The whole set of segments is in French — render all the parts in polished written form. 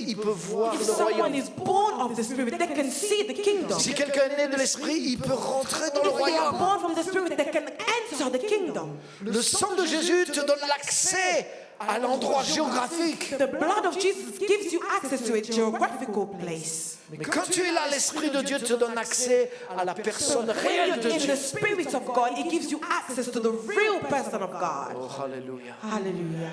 il peut voir If le someone royaume. is born of the Spirit, they can see the kingdom. Si quelqu'un est né de l'esprit, il peut rentrer dans le If they are royaume. born from the Spirit, they can enter the kingdom. Le sang de Jésus te donne l'accès à l'endroit géographique. The blood of Jesus gives you access to a geographical place. Mais quand tu es là, l'Esprit de Dieu te donne accès à la personne réelle de In Dieu. the Spirit of God, it gives you access to the real person of God. Oh, alléluia. Hallelujah.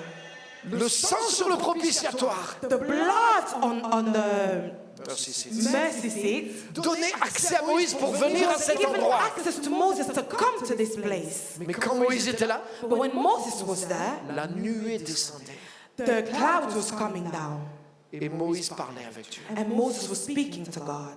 Le sang sur le propitiatoire. The blood on the Verset 6. mercy seat Donnait accès à Moïse pour venir à was cet given endroit. access to Moses to come to this place. Mais quand Moïse était là, But when Moses was there, la nuée descendait. the cloud was coming down, Et Moïse parlait avec Dieu. and Moses was speaking to God.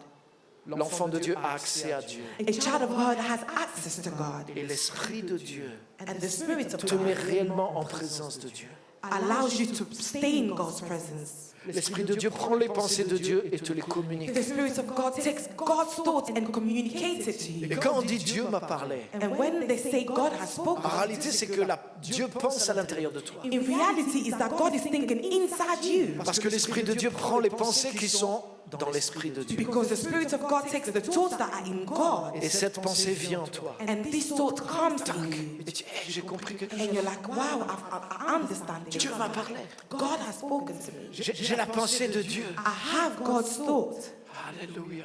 L'enfant de Dieu a accès à Dieu. A child of God has access to God, Et l'Esprit de Dieu and the Spirit of te met God réellement en présence de Dieu. allows you to stay in God's presence. L'Esprit de Dieu prend les pensées de Dieu et te les communique. The Spirit of God takes God's thoughts and communicates it to Et you. quand on dit Dieu m'a parlé, And when they say God has spoken, en réalité c'est que Dieu pense à l'intérieur de toi. in reality is that God is thinking inside you. Parce que l'Esprit de Dieu prend les pensées qui sont dans l'Esprit de Dieu. Because the Spirit of God takes the thoughts that are in God, Et cette pensée vient en toi. and this thought comes to you. Et tu dis, hey, j'ai compris quelque And chose. you're like, wow, I understand it. Dieu m'a parlé. God has spoken to me. J'ai la pensée de Dieu. I have God's thoughts. Alléluia.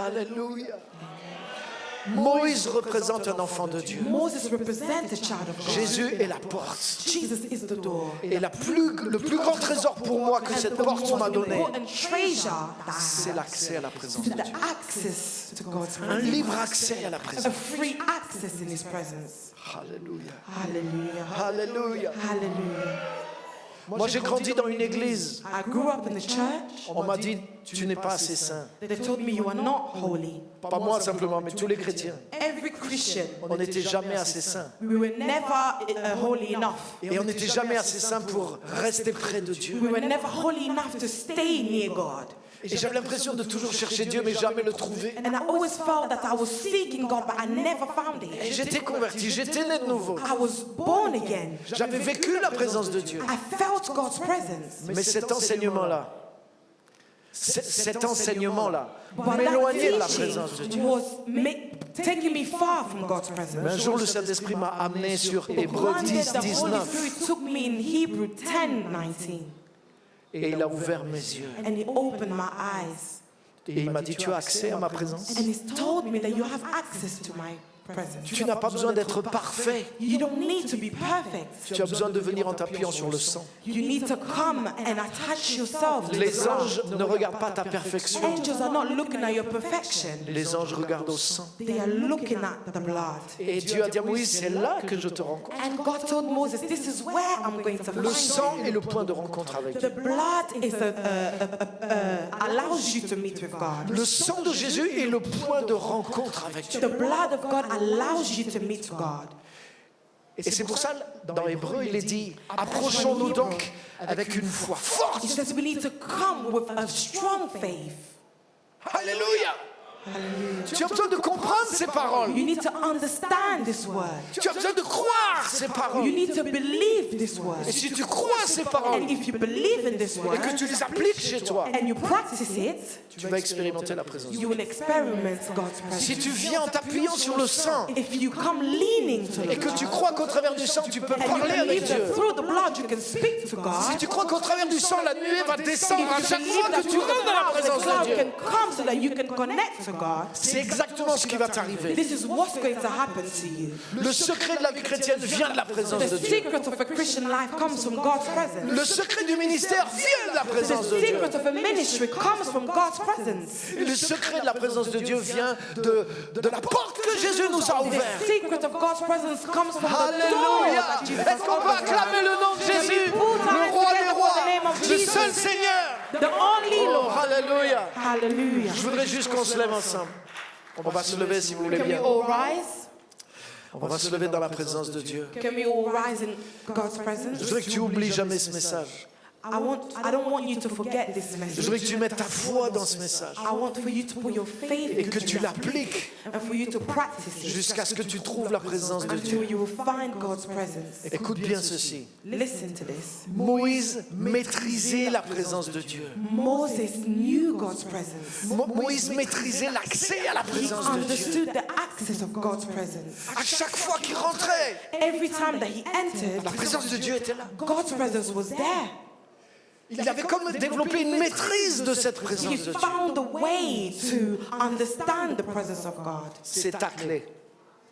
Alléluia. Moïse représente un enfant de Dieu. Moses represents the child of God. Jésus est la porte. Jesus is the door. Et le plus grand trésor pour moi que cette The porte most m'a donné, important treasure that I c'est have l'accès à la présence is de the Dieu. access to God's Un presence. libre accès à la A présence. free access in His presence. Alléluia. Hallelujah. Alléluia. Hallelujah. Moi, j'ai grandi dans une église. I grew up in the church. On m'a dit, tu n'es pas assez saint. They told me you are not holy. Pas moi simplement, mais tous les chrétiens. Every Christian, On n'était jamais assez saints. we were never holy enough. Et on n'était jamais assez saints pour rester près de Dieu. We were never holy enough to stay near God. Et j'avais l'impression de toujours chercher Dieu, mais jamais le trouver. And I always felt that I was seeking God, but I never found Et it. j'étais converti, j'étais né de nouveau. I was born again. J'avais vécu la présence de Dieu. I felt God's presence. Mais cet enseignement-là But m'éloignait de la that présence de teaching Dieu. was taking me far from God's presence. Mais un jour, le Saint-Esprit m'a amené sur Hébreux One day 10, the Holy 19. Spirit took me in Hebrew 10:19, Et il a ouvert mes yeux. and He opened my eyes. Et il m'a dit, tu as accès à ma présence? And He's told me that you have access to my presence. Tu n'as pas besoin d'être parfait. You don't need to be perfect. Tu as besoin de venir en t'appuyant sur le sang. You need to come and attach yourself to the Les blood. anges ne regardent pas ta perfection. Angels are not looking at your perfection. Les anges regardent au sang. They are looking at the blood. Et Dieu a dit à Moïse, c'est là que je te rencontre. And God told Moses, this is where I'm going to Le find sang you. est le point de rencontre avec Dieu. The blood is allows you to meet with God. Le sang de Jésus est le point de rencontre avec Dieu. The blood of God allows you to meet God. Et c'est pour ça, dans Hébreu, il est dit, approchons-nous donc avec une foi He forte. says we need to come with a strong faith. Alléluia. Tu as besoin de comprendre ces paroles. You need to understand this word. Tu as besoin de croire ces You paroles. need to believe this Et word. si tu crois ces paroles And if you believe in this et word que tu les appliques chez toi, and you practice it, tu vas expérimenter la présence de you Dieu. will experiment God's Si presence. tu viens en t'appuyant sur le sang If you come leaning to et the que tu blood, crois qu'au travers du sang, tu peux and you parler avec believe Dieu. that through the blood you can speak to Si God, tu crois qu'au travers du sang, la nuée va descendre à if you chaque believe fois that que tu through the rentres dans la blood the présence de cloud Dieu, can come so that you can connect to God, c'est exactement ce qui va t'arriver. this is what's going to happen to you. Le secret de la vie chrétienne vient de la présence The de Dieu. secret of a Christian life comes from God's presence. Le secret du ministère vient de la The présence de Dieu. secret of a ministry comes from God's presence. Et le secret de la présence de Dieu vient de la porte que Jésus nous a The ouverte. secret of God's presence comes from the door Alléluia. that Jesus Est-ce qu'on peut opened. acclamer le nom de Jésus, le roi des rois, le seul Seigneur? The only Oh, Lord. alléluia. Hallelujah. Je voudrais juste qu'on se lève ensemble. On va se lever si vous voulez Can we bien. all rise? On va se lever dans la présence de Dieu. Can we all rise in God's Je presence? voudrais que tu oublies jamais ce message. I don't want you to forget this Je message. voudrais que tu mettes ta foi dans ce message I want for you to put your faith et que into tu it l'appliques and for you to practice it jusqu'à ce que tu trouves la présence de Dieu. until you will find God's presence. Écoute bien ceci. Listen to this. Moïse maîtrisait la présence de Dieu. Moses knew God's presence. Moïse maîtrisait l'accès à la He présence de Dieu. understood the access of God's presence. À chaque fois qu'il rentrait, Every time that he entered, la présence de Dieu était là. God's presence was there. Il avait comme développé une maîtrise de cette He présence de Dieu. found a way to understand the presence of God. C'est ta clé.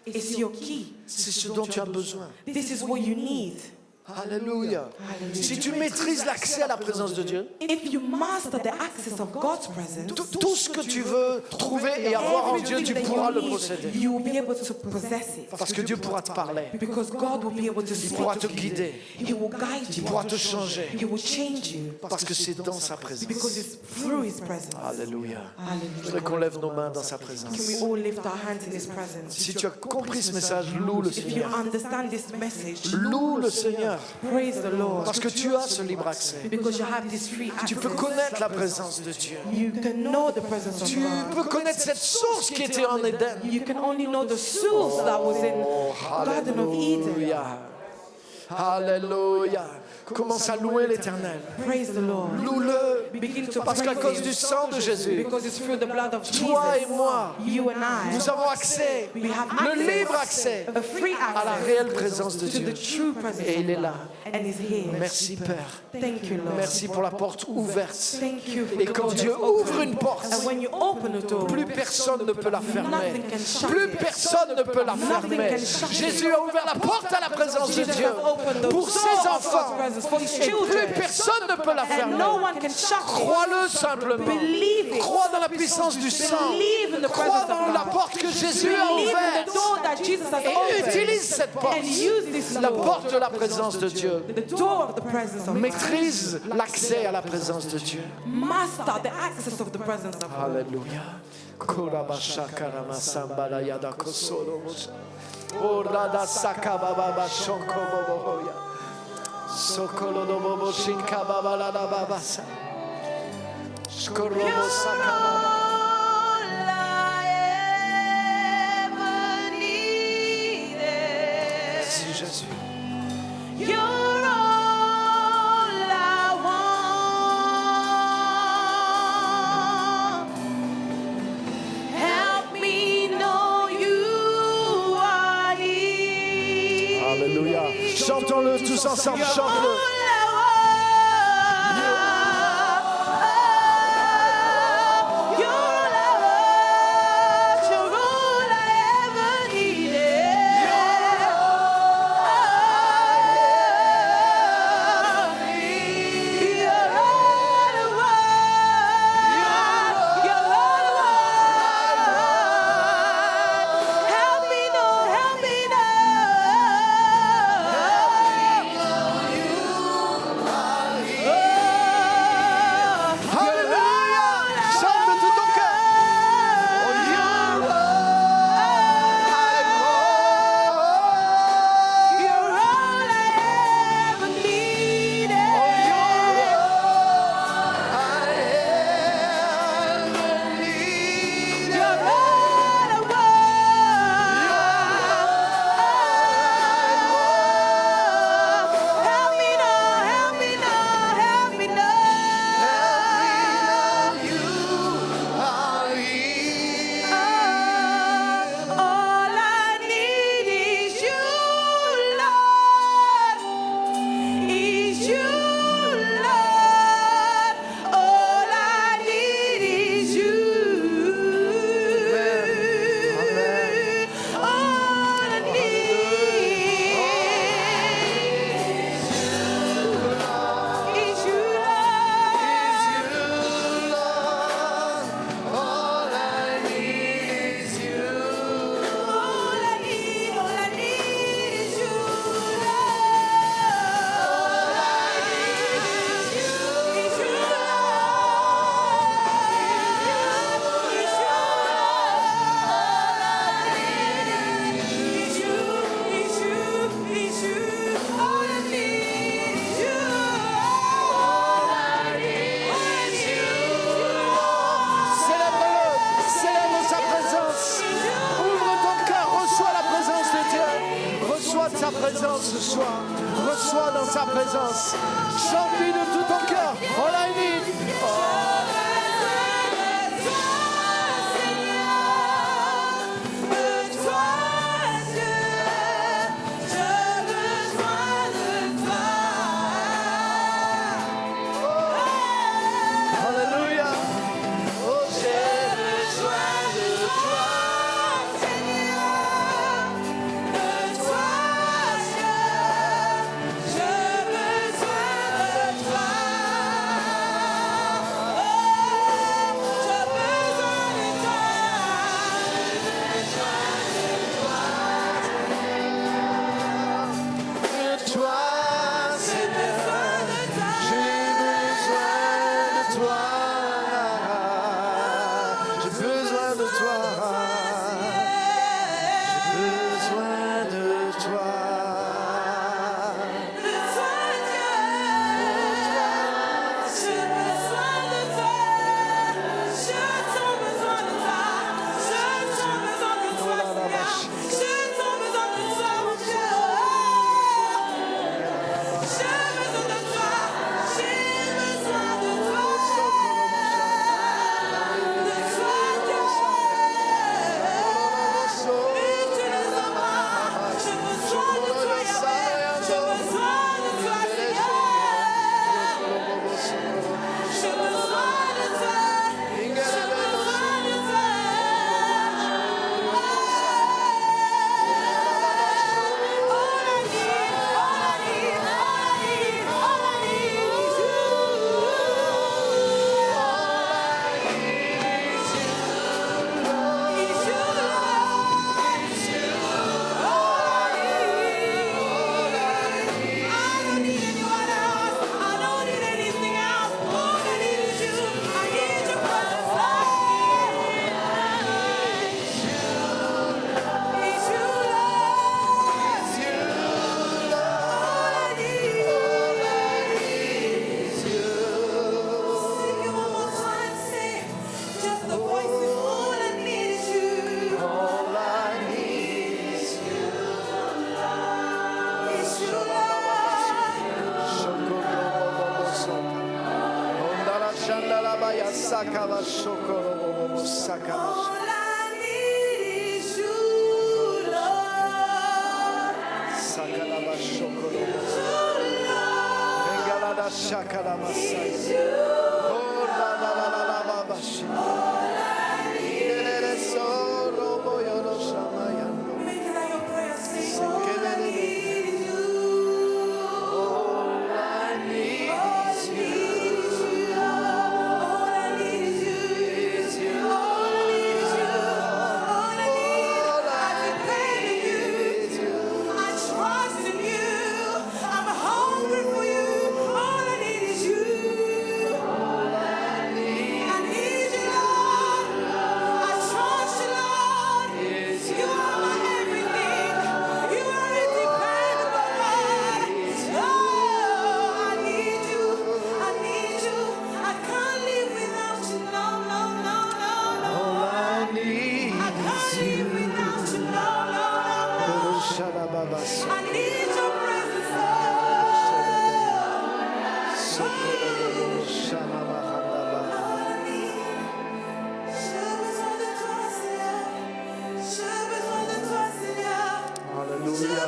It's your key. C'est ce dont tu as besoin. This is what you need. Alléluia. Si tu maîtrises l'accès à la présence de Dieu, If you master the access of God's presence, tout ce que tu veux trouver et avoir en Dieu, tu everything that pourras you le need, posséder. you will be able to possess it. Parce que Dieu pourra te parler. Because God will be able to Il speak pourra te to you. guider. He will guide Il you. pourra te changer. He will change you. Parce que c'est dans sa Because présence. it's through His presence. Alléluia. Je Hallelujah. voudrais qu'on lève nos mains dans sa Can présence. we all lift our hands in His presence? Si tu as compris ce message, loue le If you Seigneur. understand this message, Loue le Seigneur. praise the Lord. Parce que tu as ce libre accès. Because you have this free Tu peux access. connaître la présence de Dieu. You can know the presence of Tu God. peux connaître cette source qui était en Éden. You can only know the source that was in Garden of Eden. Alléluia. Alléluia. Commence à louer l'Éternel. Praise the Lord. Loue-le. Begin to Parce qu'à praise cause Him. du sang de Jésus, Because it's through the blood of Jesus. toi et moi, You and I. nous avons accès, We have le access, libre accès a free à la access réelle présence de to Dieu. the true presence Et il est of là. God. And He's here. Merci Père. Thank you, Lord. Merci pour la porte ouverte. Thank you for Et the quand door Dieu that's ouvre open. une porte, And when you open the door, plus personne ne peut la fermer. nothing can shut Plus it. personne ne peut la Nothing fermer. can shut it. Jésus a ouvert la porte à la présence de Jesus Dieu has opened the pour door ses of God's enfants. presence for His Et plus children. personne ne peut la And fermer. no one can shut it. Crois-le simplement. Believe it. Crois dans la puissance du sang. Believe in the Crois presence dans of la God. porte que Jésus a Believe in ouverte. the door that Jesus has Et opened. utilise cette porte. And use this La door. porte de la présence de Dieu. The door of the presence of God. Maîtrise l'accès à la présence de Dieu. Master the access of the presence of God. Alléluia. Korabashakarama yada kosolomosa. Orada sakababa shonkoboboya. Sokolodobobo shinkababa babasa. Shkorobo sakababa. Merci Jésus. You're all I want. Help me know you are here. Alléluia. Chantons-le tous ensemble. Chante-le. présence ce soir. Reçois dans sa présence. Chante-lui de tout ton cœur. All I need. Alléluia. Oh, j'ai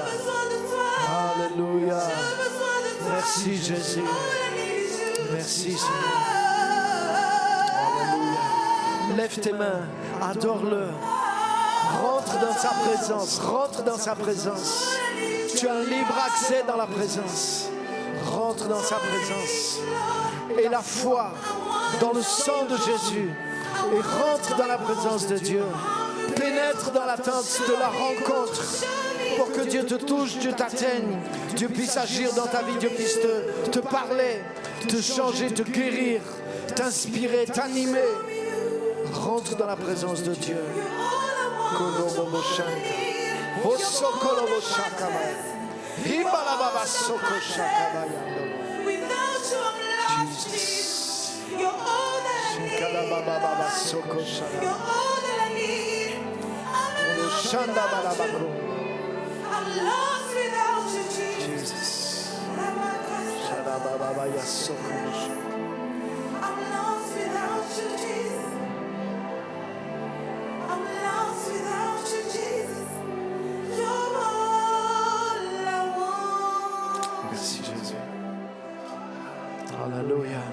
besoin de toi. Alléluia. Merci Jésus. Merci Seigneur. Alléluia. Lève tes mains, adore-le. Rentre dans sa présence, rentre dans sa présence. Tu as un libre accès dans la présence. Rentre dans sa présence. Et la foi dans le sang de Jésus. Et rentre dans la présence de Dieu. Pénètre dans l'attente de la rencontre. Pour que Dieu te touche, Dieu t'atteigne, Dieu puisse agir dans ta vie, Dieu puisse te parler, te changer, te guérir, t'inspirer, t'animer. Rentre dans la présence de Dieu. lost without you, Jesus. Jesus. I'm lost without you, Jesus. I'm lost without you, Jesus. You're all I want. Merci Jésus. Alléluia.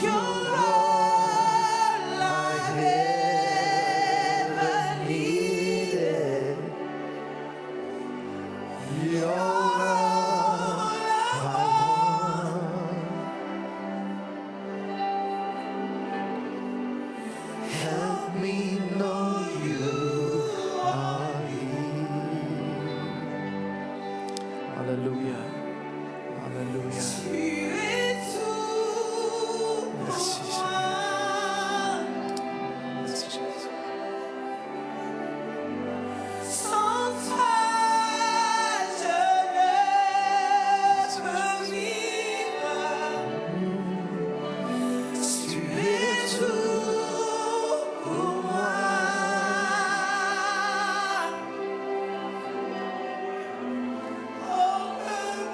You're all I ever needed. You're all I want. Help me know you are here. Alléluia. Alléluia. Merci Seigneur. Merci Jésus. Sometimes je ne peux vivre. Tu es tout pour moi. Oh,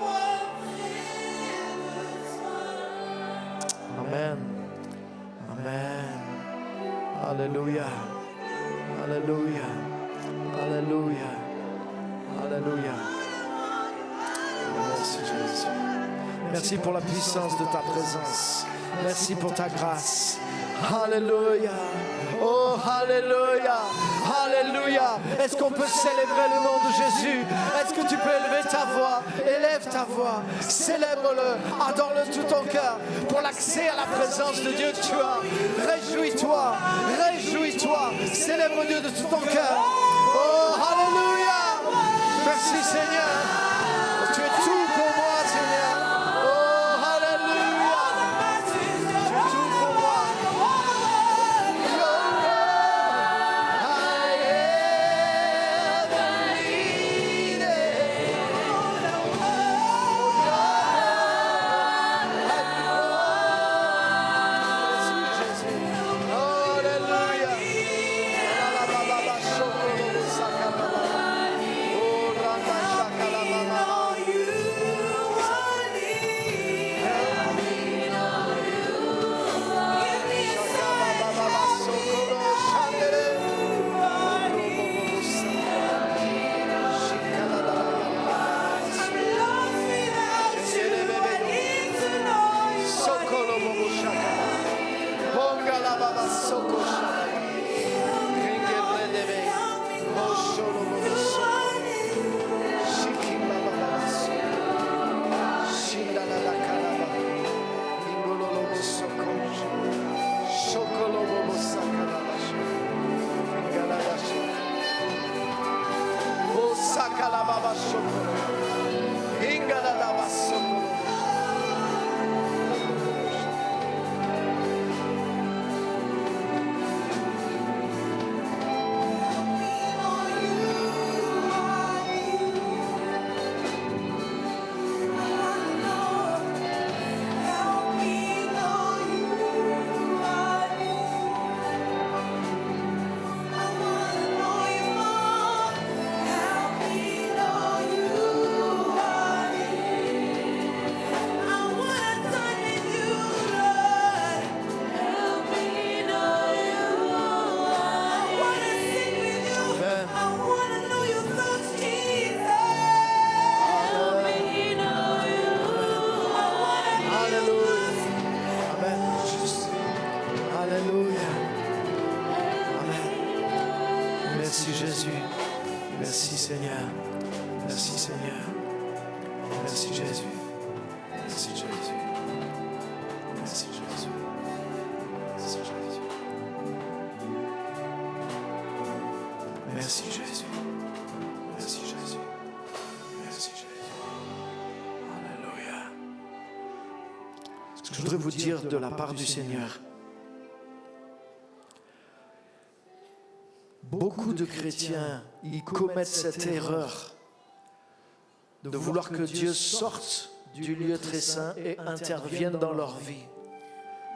moi près de toi. Amen. Amen. Alléluia. Alléluia. Alléluia. Alléluia. Merci Jésus. Merci pour la puissance de ta présence. Merci pour ta grâce. Alléluia. Oh, alléluia. Alléluia. Est-ce qu'on peut célébrer le nom de Jésus? Est-ce que tu peux élever ta voix? Élève ta voix. Célèbre-le. Adore-le tout ton cœur pour l'accès à la présence de Dieu que tu as. Réjouis-toi. Réjouis-toi. Célèbre Dieu de tout ton cœur. Oh, alléluia. Merci Seigneur. Tu es tout pour moi, Seigneur. Oh, alléluia. Tu es tout pour moi. Merci Seigneur. Merci Seigneur. Merci Jésus. Merci Jésus. Merci Jésus. Merci Jésus. Merci Jésus. Merci Jésus. Merci Jésus. Alléluia. Ce que je voudrais vous dire de la part du Seigneur. Beaucoup de chrétiens, ils commettent cette erreur de vouloir que Dieu sorte du lieu très saint et intervienne dans leur vie.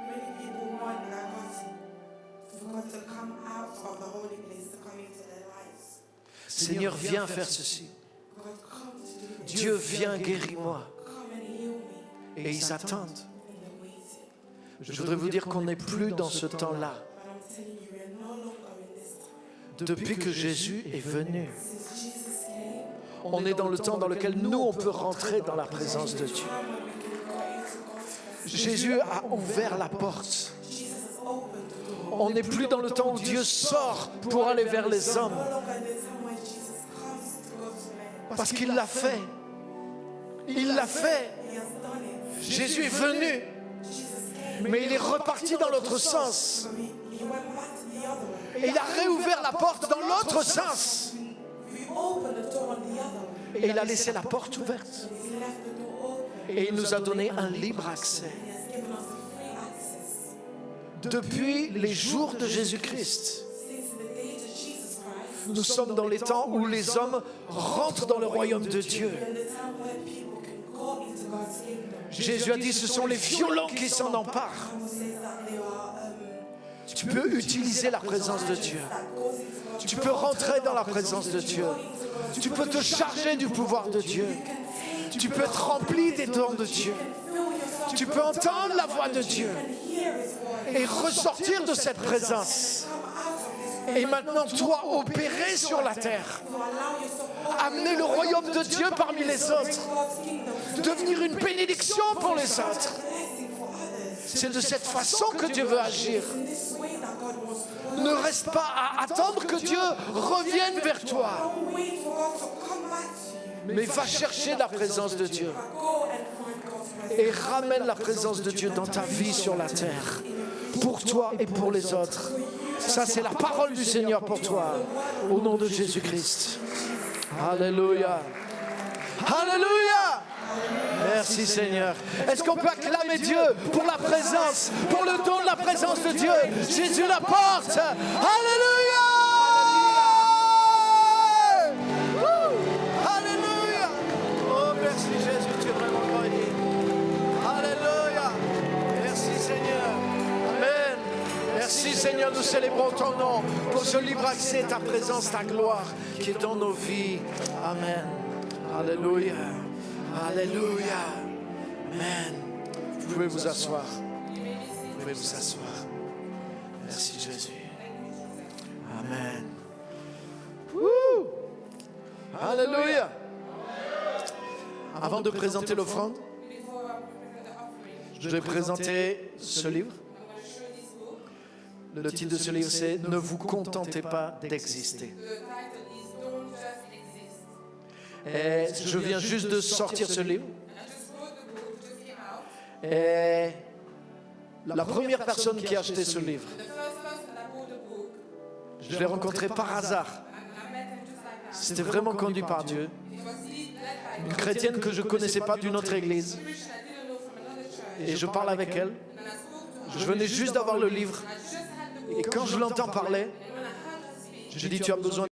Many people want God to come out of the holy place to come into their lives. Seigneur, viens faire ceci. Dieu, viens, guéris-moi. Et ils attendent. Je voudrais vous dire qu'on n'est plus dans ce temps-là. Depuis que Jésus est venu, on est dans le temps dans lequel nous, on peut rentrer dans la présence de Dieu. Jésus a ouvert la porte. On n'est plus dans le temps où Dieu sort pour aller vers les hommes. Parce qu'il l'a fait. Il l'a fait. Jésus est venu. Mais il est reparti dans l'autre sens. Et il a réouvert la porte dans l'autre sens. Et il a laissé la porte ouverte. Et il nous a donné un libre accès. Depuis les jours de Jésus-Christ, nous sommes dans les temps où les hommes rentrent dans le royaume de Dieu. Jésus a dit, ce sont les violents qui s'en emparent. Tu peux utiliser la présence de Dieu. Tu peux rentrer dans la présence de Dieu. Tu peux te charger du pouvoir de Dieu. Tu peux être rempli des dons de Dieu. Tu peux entendre la voix de Dieu et ressortir de cette présence. Et maintenant, toi, opérer sur la terre. Amener le royaume de Dieu parmi les autres. Devenir une bénédiction pour les autres. C'est de cette façon que Dieu veut agir. Ne reste pas à attendre que Dieu revienne vers toi. Mais va chercher la présence de Dieu. Et ramène la présence de Dieu dans ta vie sur la terre. Pour toi et pour les autres. Ça, c'est la parole du Seigneur pour toi. Au nom de Jésus-Christ. Alléluia. Alléluia. Merci Seigneur. Est-ce qu'on peut acclamer Dieu pour la présence, pour le don de la présence de Dieu? Jésus la porte. Alléluia. Alléluia. Oh merci Jésus, tu es vraiment grand. Alléluia. Merci Seigneur. Amen. Merci Seigneur, nous célébrons ton nom pour ce libre accès, ta présence, ta gloire qui est dans nos vies. Amen. Alléluia. Alléluia. Amen. Vous pouvez vous asseoir. Vous pouvez vous asseoir. Merci Jésus. Amen. Woo. Alléluia. Avant de présenter l'offrande, je vais présenter ce livre. Le titre de ce livre, c'est « Ne vous contentez pas d'exister ». Et je viens juste de sortir ce livre. Et la première personne qui a acheté ce livre, je l'ai rencontré par hasard. C'était vraiment conduit par Dieu. Une chrétienne que je ne connaissais pas d'une autre église. Et je parle avec elle. Je venais juste d'avoir le livre. Et quand je l'entends parler, je dis, tu as besoin